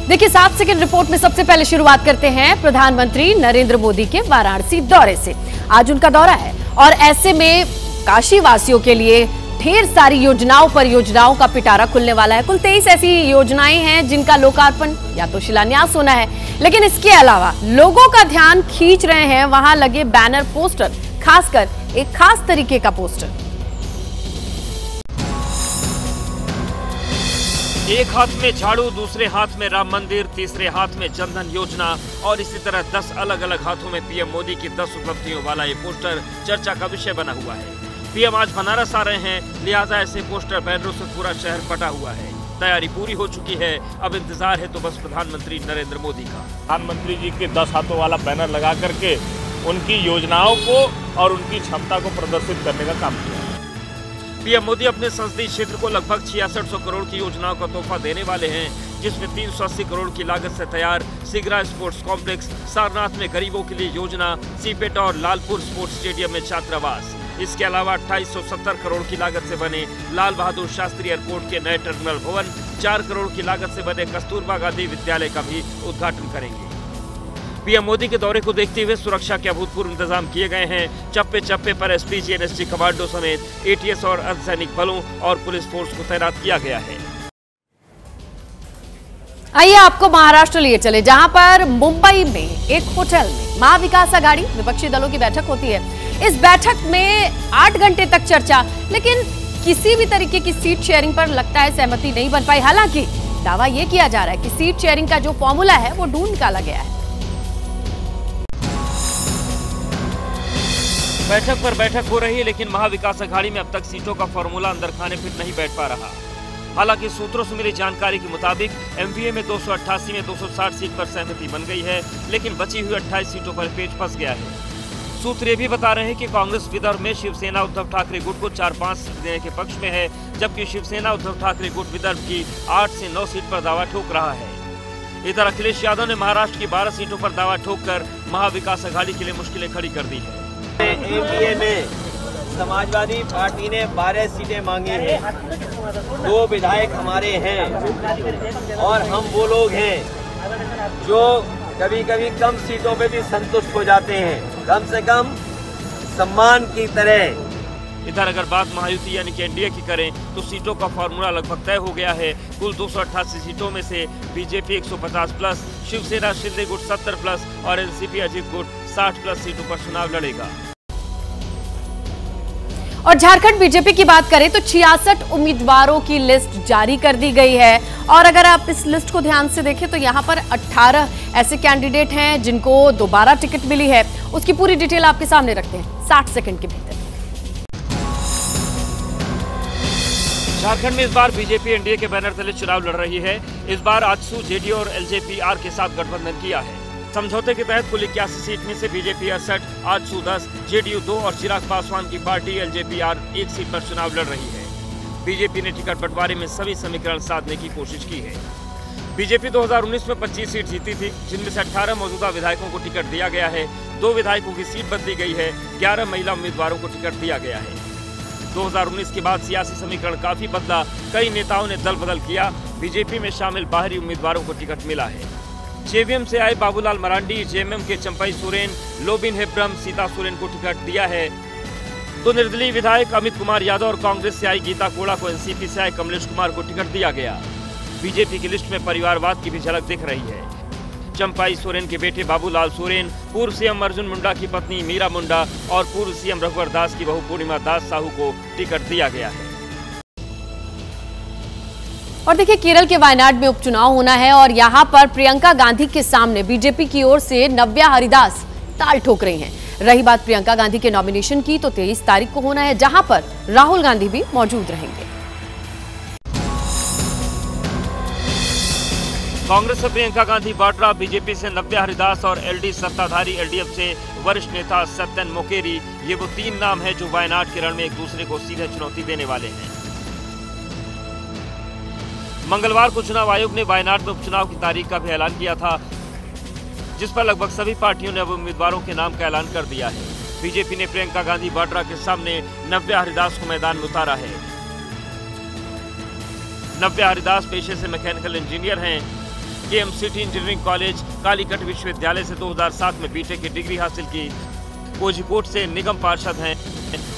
देखिए 7 second report में सबसे पहले शुरुआत करते हैं प्रधानमंत्री नरेंद्र मोदी के वाराणसी दौरे से। आज उनका दौरा है और ऐसे में काशी वासियों के लिए ढेर सारी परियोजनाओं का पिटारा खुलने वाला है। कुल 23 ऐसी योजनाएं हैं जिनका लोकार्पण या तो शिलान्यास होना है, लेकिन इसके अलावा लोगों का ध्यान खींच रहे हैं वहां लगे बैनर पोस्टर, खासकर एक खास तरीके का पोस्टर। एक हाथ में झाड़ू, दूसरे हाथ में राम मंदिर, तीसरे हाथ में जनधन योजना और इसी तरह 10 अलग अलग हाथों में पीएम मोदी की 10 उपलब्धियों वाला ये पोस्टर चर्चा का विषय बना हुआ है। पीएम आज बनारस आ रहे हैं, लिहाजा ऐसे पोस्टर बैनरों से पूरा शहर पटा हुआ है। तैयारी पूरी हो चुकी है, अब इंतजार है तो बस प्रधानमंत्री नरेंद्र मोदी का। प्रधानमंत्री जी के 10 हाथों वाला बैनर लगा करके उनकी योजनाओं को और उनकी क्षमता को प्रदर्शित करने का काम किया। पीएम मोदी अपने संसदीय क्षेत्र को लगभग 6600 करोड़ की योजनाओं का तोहफा देने वाले हैं, जिसमें 380 करोड़ की लागत से तैयार सिगरा स्पोर्ट्स कॉम्प्लेक्स, सारनाथ में गरीबों के लिए योजना, सीपेटा और लालपुर स्पोर्ट्स स्टेडियम में छात्रावास। इसके अलावा 2870 करोड़ की लागत से बने लाल बहादुर शास्त्री एयरपोर्ट के नए टर्मिनल भवन, 4 करोड़ की लागत से बने कस्तूरबा गांधी विद्यालय का भी उद्घाटन करेंगे। पीएम मोदी के दौरे को देखते हुए सुरक्षा के अभूतपूर्व इंतजाम किए गए हैं। चप्पे चप्पे पर एसपीजी, एनएसजी कमांडो समेत एटीएस और अर्धसैनिक बलों और पुलिस फोर्स को तैनात किया गया है। आइए आपको महाराष्ट्र लिए चले, जहां पर मुंबई में एक होटल में महाविकास आघाड़ी विपक्षी दलों की बैठक होती है। इस बैठक में 8 घंटे तक चर्चा, लेकिन किसी भी तरीके की सीट शेयरिंग पर लगता है सहमति नहीं बन पाई। हालांकि दावा यह किया जा रहा है कि सीट शेयरिंग का जो फॉर्मूला है वो ढूंढ निकाला गया है। बैठक पर बैठक हो रही है, लेकिन महाविकास अघाड़ी में अब तक सीटों का फॉर्मूला अंदर खाने फिट नहीं बैठ पा रहा। हालांकि सूत्रों से मिली जानकारी के मुताबिक एमवीए में 288 में 260 सीट पर सहमति बन गई है, लेकिन बची हुई 28 सीटों पर पेच फंस गया है। सूत्र ये भी बता रहे हैं कि कांग्रेस विदर्भ में शिवसेना उद्धव ठाकरे गुट को 4-5 सीट देने के पक्ष में है, जबकि शिवसेना उद्धव ठाकरे गुट विदर्भ की 8 से 9 सीट पर दावा ठोक रहा है। इधर अखिलेश यादव ने महाराष्ट्र की 12 सीटों पर दावा ठोककर महाविकास अघाड़ी के लिए मुश्किलें खड़ी कर दी है। एमपीए में समाजवादी पार्टी ने 12 सीटें मांगी हैं, 2 विधायक हमारे हैं और हम वो लोग हैं जो कभी कभी कम सीटों पे भी संतुष्ट हो जाते हैं, कम से कम सम्मान की तरह। इधर अगर बात महायुति यानी कि एनडीए की करें तो सीटों का फॉर्मूला लगभग तय हो गया है। कुल 288 सीटों में से बीजेपी 150 प्लस, शिवसेना शिंदे गुट 70 प्लस और एनसीपी अजित गुट 60 प्लस सीटों पर चुनाव लड़ेगा। और झारखंड बीजेपी की बात करें तो 66 उम्मीदवारों की लिस्ट जारी कर दी गई है और अगर आप इस लिस्ट को ध्यान से देखें तो यहां पर 18 ऐसे कैंडिडेट हैं जिनको दोबारा टिकट मिली है। उसकी पूरी डिटेल आपके सामने रखते हैं 60 सेकंड के भीतर। झारखंड में इस बार बीजेपी एनडीए के बैनर तले चुनाव लड़ रही है। इस बार आजसू, जेडीयू और एलजेपी-आर के साथ गठबंधन किया है। समझौते के तहत कुल 81 सीट में से बीजेपी 68, आजसू 10, जेडीयू 2 और चिराग पासवान की पार्टी एलजेपी-आर 1 सीट पर चुनाव लड़ रही है। बीजेपी ने टिकट बंटवारे में सभी समीकरण साधने की कोशिश की है। बीजेपी 2019 में 25 सीट जीती थी, जिनमें से 18 मौजूदा विधायकों को टिकट दिया गया है, 2 विधायकों की सीट बदली गई है, 11 महिला उम्मीदवारों को टिकट दिया गया है। 2019 के बाद सियासी समीकरण काफी बदला, कई नेताओं ने दल बदल किया। बीजेपी में शामिल बाहरी उम्मीदवारों को टिकट मिला है। जेवीएम से आए बाबूलाल मरांडी, जेएमएम के चंपई सोरेन, लोबिन हेब्रम, सीता सोरेन को टिकट दिया है। तो निर्दलीय विधायक अमित कुमार यादव और कांग्रेस से आई गीता कोड़ा को एनसीपी से आए कमलेश कुमार को टिकट दिया गया। बीजेपी की लिस्ट में परिवारवाद की भी झलक दिख रही है। चंपाई सोरेन के बेटे बाबूलाल सोरेन, पूर्व सीएम अर्जुन मुंडा की पत्नी मीरा मुंडा और पूर्व सीएम रघुवर दास की बहू पूर्णिमा दास साहू को टिकट दिया गया है। और देखिए केरल के वायनाड में उपचुनाव होना है और यहां पर प्रियंका गांधी के सामने बीजेपी की ओर से नव्या हरिदास ताल ठोक रही हैं। रही बात प्रियंका गांधी के नॉमिनेशन की तो 23 तारीख को होना है, जहां पर राहुल गांधी भी मौजूद रहेंगे। कांग्रेस से प्रियंका गांधी वाड्रा, बीजेपी से नव्या हरिदास और एलडी सत्ताधारी एलडीएफ से वरिष्ठ नेता सत्यन मोकेरी, ये वो 3 नाम हैं जो वायनाड के रण में एक दूसरे को सीधे चुनौती देने वाले हैं। मंगलवार को चुनाव आयोग ने वायनाड में उपचुनाव की तारीख का भी ऐलान किया था, जिस पर लगभग सभी पार्टियों ने अब उम्मीदवारों के नाम का ऐलान कर दिया है। बीजेपी ने प्रियंका गांधी वाड्रा के सामने नव्या हरिदास को मैदान में उतारा है। नव्या हरिदास पेशे से मैकेनिकल इंजीनियर हैं, KMCT इंजीनियरिंग कॉलेज कालीकट विश्वविद्यालय से 2007 में बीटेक की डिग्री हासिल की। कोझिकोड से निगम पार्षद हैं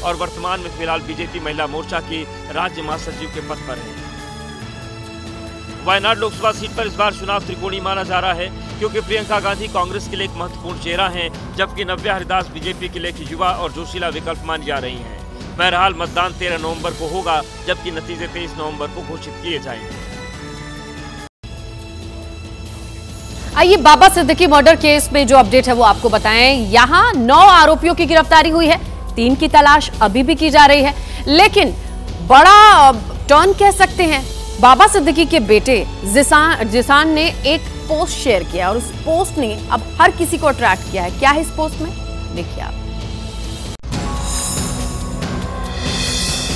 और वर्तमान में फिलहाल बीजेपी महिला मोर्चा की राज्य महासचिव के पद पर हैं। वायनाड लोकसभा सीट पर इस बार चुनाव त्रिकोणीय माना जा रहा है, क्योंकि प्रियंका गांधी कांग्रेस के लिए एक महत्वपूर्ण चेहरा हैं, जबकि नव्या हरिदास बीजेपी के लिए एक युवा और जोशीला विकल्प मानी जा रही हैं। बहरहाल मतदान 13 नवंबर को होगा, जबकि नतीजे 23 नवंबर को घोषित किए जाएंगे। आइए बाबा सिद्दीकी मर्डर केस में जो अपडेट है वो आपको बताएं। यहां 9 आरोपियों की गिरफ्तारी हुई है, 3 की तलाश अभी भी की जा रही है, लेकिन बड़ा टर्न कह सकते हैं। बाबा सिद्दीकी के बेटे जिसान ने एक पोस्ट शेयर किया और उस पोस्ट ने अब हर किसी को अट्रैक्ट किया है। क्या है इस पोस्ट में, देखिए आप।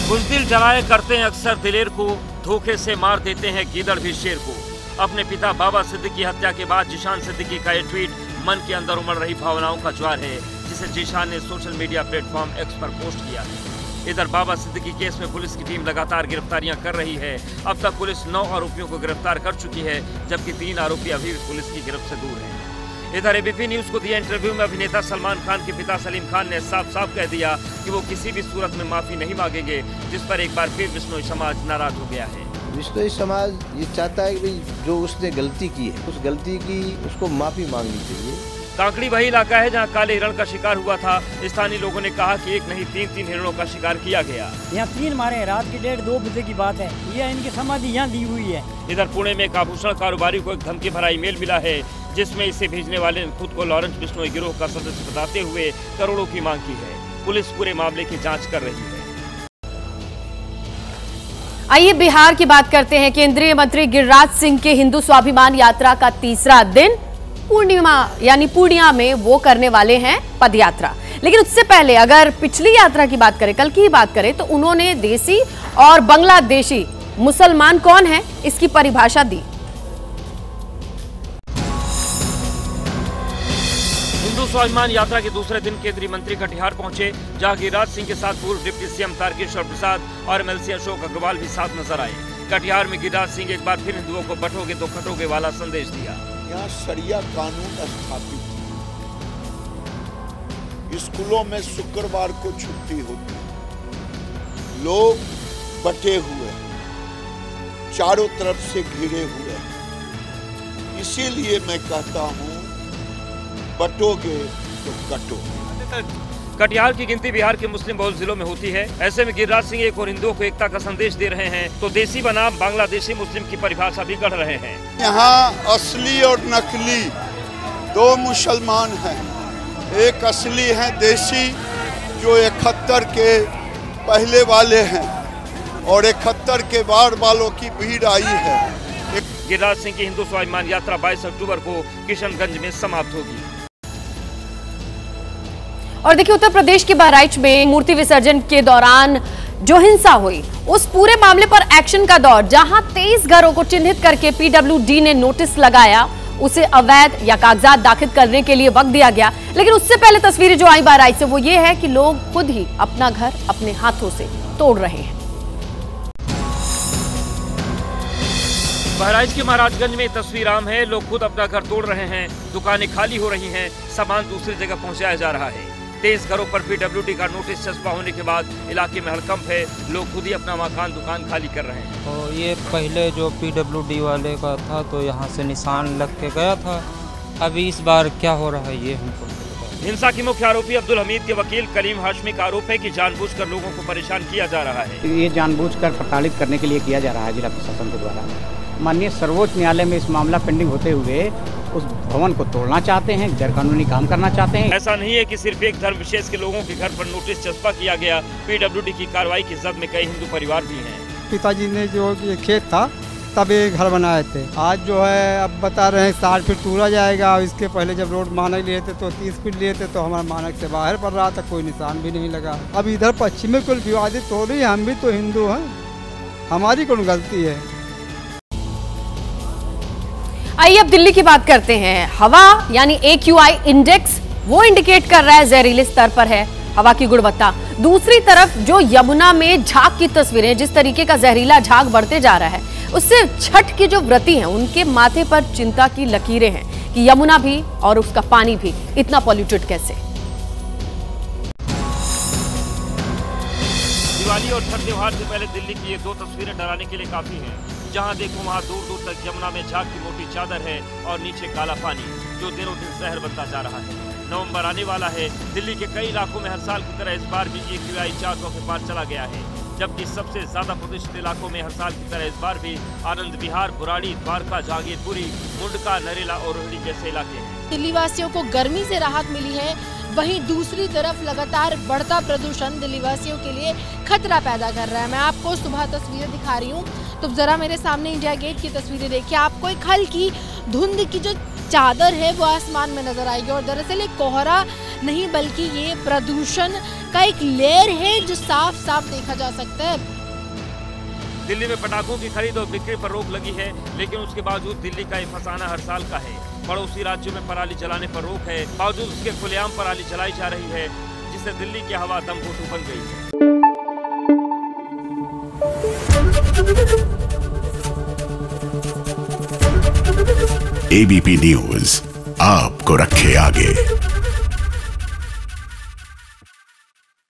बुज़दिल जलाए करते हैं अक्सर दिलेर को, धोखे से मार देते हैं गीदड़ भी शेर को। अपने पिता बाबा सिद्दीकी की हत्या के बाद जिशान सिद्दीकी का यह ट्वीट मन के अंदर उमड़ रही भावनाओं का ज्वार है, जिसे जिशान ने सोशल मीडिया प्लेटफॉर्म एक्स पर पोस्ट किया है। इधर बाबा सिद्दीकी केस में पुलिस की टीम लगातार गिरफ्तारियां कर रही है। अब तक पुलिस 9 आरोपियों को गिरफ्तार कर चुकी है, जबकि 3 आरोपी अभी भी पुलिस की गिरफ्त से दूर हैं। इधर एबीपी न्यूज को दिए इंटरव्यू में अभिनेता सलमान खान के पिता सलीम खान ने साफ साफ कह दिया कि वो किसी भी सूरत में माफी नहीं मांगेंगे, जिस पर एक बार फिर बिश्नोई समाज नाराज हो गया है। बिश्नोई समाज ये चाहता है कि जो उसने गलती की है, उस गलती की उसको माफी मांगनी चाहिए। कांकड़ी वही इलाका है जहां काले हिरण का शिकार हुआ था। स्थानीय लोगों ने कहा कि एक नहीं 3 हिरणों का शिकार किया गया। यहाँ 3 मारे, रात के 1:30-2 बजे की बात है। ये इनकी समाधि यहाँ दी हुई है। इधर पुणे में एक आभूषण कारोबारी को एक धमकी भरा ईमेल मिला है, जिसमें इसे भेजने वाले ने खुद को लॉरेंस बिश्नोई गिरोह का सदस्य बताते हुए करोड़ों की मांग की है। पुलिस पूरे मामले की जाँच कर रही है। आइए बिहार की बात करते हैं। केंद्रीय मंत्री गिरिराज सिंह के हिंदू स्वाभिमान यात्रा का तीसरा दिन पूर्णिमा यानी पूर्णिया में वो करने वाले हैं पदयात्रा। लेकिन उससे पहले अगर पिछली यात्रा की बात करें, कल की ही बात करें, तो उन्होंने देसी और बांग्लादेशी मुसलमान कौन है इसकी परिभाषा दी। हिंदू स्वाभिमान यात्रा के दूसरे दिन केंद्रीय मंत्री कटिहार पहुंचे, जहां गिरिराज सिंह के साथ पूर्व डिप्टी सीएम तारकिशोर प्रसाद और MLC अशोक अग्रवाल भी साथ नजर आए। कटिहार में गिरिराज सिंह एक बार फिर हिंदुओं को बटोगे तो कटोगे वाला संदेश दिया। यहाँ शरिया कानून स्थापित है। स्कूलों में शुक्रवार को छुट्टी होती है। लोग बटे हुए, चारों तरफ से घिरे हुए। इसीलिए मैं कहता हूँ बटोगे तो कटोगे। कटिहार की गिनती बिहार के मुस्लिम बहुल जिलों में होती है। ऐसे में गिरिराज सिंह एक और हिंदुओं को एकता का संदेश दे रहे हैं, तो देसी बनाम बांग्लादेशी मुस्लिम की परिभाषा भी गढ़ रहे हैं। यहाँ असली और नकली 2 मुसलमान हैं। एक असली हैं देसी, जो 71 के पहले वाले हैं, और 71 के बाद वालों की भीड़ आई है। गिरिराज सिंह की हिंदू स्वाभिमान यात्रा 22 अक्टूबर को किशनगंज में समाप्त होगी। और देखिए उत्तर प्रदेश के बहराइच में मूर्ति विसर्जन के दौरान जो हिंसा हुई, उस पूरे मामले पर एक्शन का दौर, जहां 23 घरों को चिन्हित करके PWD ने नोटिस लगाया, उसे अवैध या कागजात दाखिल करने के लिए वक्त दिया गया। लेकिन उससे पहले तस्वीरें जो आई बहराइच से वो ये है कि लोग खुद ही अपना घर अपने हाथों से तोड़ रहे हैं। बहराइच के महाराजगंज में तस्वीर आम है। लोग खुद अपना घर तोड़ रहे हैं, दुकानें खाली हो रही हैं, सामान दूसरी जगह पहुंचाया जा रहा है। 23 घरों पर PWD का नोटिस चस्पा होने के बाद इलाके में हड़कंप है। लोग खुद ही अपना मकान दुकान खाली कर रहे हैं। तो ये पहले जो PWD वाले का था तो यहाँ से निशान लग के गया था। अभी इस बार क्या हो रहा है ये हमको। हिंसा की मुख्य आरोपी अब्दुल हमीद के वकील कलीम हाशमी का आरोप है कि जानबूझकर लोगों को परेशान किया जा रहा है। ये जानबूझकर प्रताड़ित करने के लिए किया जा रहा है जिला प्रशासन के द्वारा। माननीय सर्वोच्च न्यायालय में इस मामला पेंडिंग होते हुए उस भवन को तोड़ना चाहते हैं, गैरकानूनी काम करना चाहते हैं। ऐसा नहीं है कि सिर्फ एक धर्म विशेष के लोगों के घर पर नोटिस चस्पा किया गया। PWD की कार्रवाई की जद में कई हिंदू परिवार भी हैं। पिताजी ने जो खेत था तब ये घर बनाए थे। आज जो है अब बता रहे हैं 60 फीट तोड़ा जाएगा। इसके पहले जब रोड मानक लिए थे तो 30 फीट लिए थे, तो हमारा मानक से बाहर पड़ रहा था, कोई निशान भी नहीं लगा। अब इधर पश्चिम में कुल विवादित हो रही है। हम भी तो हिंदू हैं, हमारी कौन गलती है। आइए अब दिल्ली की बात करते हैं। हवा यानी AQI इंडेक्स वो इंडिकेट कर रहा है जहरीले स्तर पर है हवा की गुणवत्ता। दूसरी तरफ जो यमुना में झाग की तस्वीरें, जिस तरीके का जहरीला झाग बढ़ते जा रहा है, उससे छठ के जो व्रती हैं उनके माथे पर चिंता की लकीरें हैं कि यमुना भी और उसका पानी भी इतना पॉल्यूटेड कैसे। दिवाली और छठ त्योहार से पहले दिल्ली की ये दो तस्वीरें डराने के लिए काफी हैं। जहां देखो वहां दूर दूर तक यमुना में झाग की मोटी चादर है और नीचे काला पानी जो दिनों दिन जहर बनता जा रहा है। नवंबर आने वाला है। दिल्ली के कई इलाकों में हर साल की तरह इस बार भी AQI 400 के पार चला गया है, जबकि सबसे ज्यादा प्रदूषित इलाकों में हर साल की तरह इस बार भी आनंद विहार, बुराड़ी, द्वारका, जागीरपुरी, मुंडका, नरेला और रोहिणी जैसे इलाके हैं। दिल्ली वासियों को गर्मी से राहत मिली है, वहीं दूसरी तरफ लगातार बढ़ता प्रदूषण दिल्ली वासियों के लिए खतरा पैदा कर रहा है। मैं आपको सुबह तस्वीरें दिखा रही हूँ, तो जरा मेरे सामने इंडिया गेट की तस्वीरें देखिए। आपको एक हल्की धुंध की जो चादर है वो आसमान में नजर आएगी और दरअसल ये कोहरा नहीं बल्कि ये प्रदूषण का एक लेयर है जो साफ साफ देखा जा सकता है। दिल्ली में पटाखों की खरीद और बिक्री पर रोक लगी है, लेकिन उसके बावजूद दिल्ली का ये फसाना हर साल का है। पड़ोसी राज्यों में पराली जलाने पर रोक है, बावजूद उसके खुलेआम पराली जलाई जा रही है, जिससे दिल्ली की हवा दमघोंटू बन गई है। ABP न्यूज आपको रखे आगे।